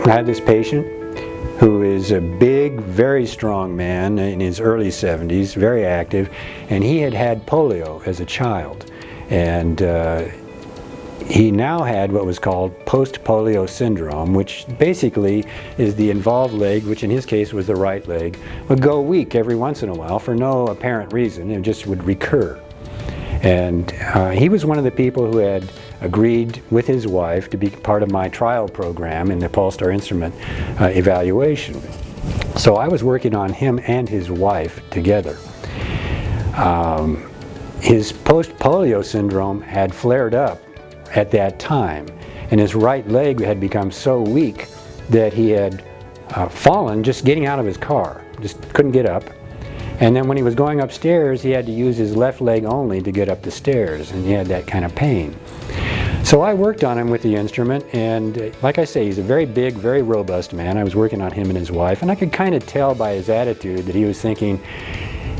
I had this patient who is a big, very strong man in his early 70s, very active, and he had had polio as a child. And he now had what was called post-polio syndrome, which basically is the involved leg, which in his case was the right leg, would go weak every once in a while for no apparent reason. It just would recur. And he was one of the people who had agreed with his wife to be part of my trial program in the PulStar instrument evaluation. So I was working on him and his wife together. His post-polio syndrome had flared up at that time, and his right leg had become so weak that he had fallen just getting out of his car, just couldn't get up. And then when he was going upstairs, he had to use his left leg only to get up the stairs, and he had that kind of pain. So I worked on him with the instrument, and like I say, he's a very big, very robust man. I was working on him and his wife, and I could kind of tell by his attitude that he was thinking,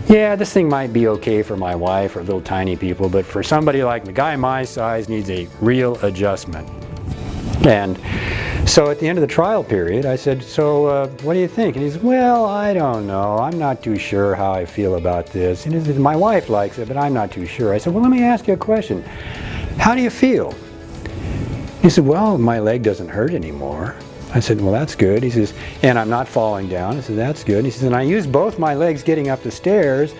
yeah, this thing might be okay for my wife or little tiny people, but for somebody like the guy my size needs a real adjustment. And so at the end of the trial period, I said, so what do you think? And he said, well, I don't know. I'm not too sure how I feel about this. And he said, my wife likes it, but I'm not too sure. I said, well, let me ask you a question. How do you feel? He said, well, my leg doesn't hurt anymore. I said, well, that's good. He says, and I'm not falling down. I said, that's good. He says, and I use both my legs getting up the stairs.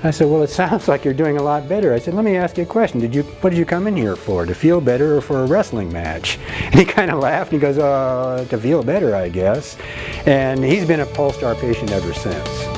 I said, well, it sounds like you're doing a lot better. I said, let me ask you a question. What did you come in here for? To feel better or for a wrestling match? And he kind of laughed and he goes, to feel better, I guess. And he's been a PulStar patient ever since.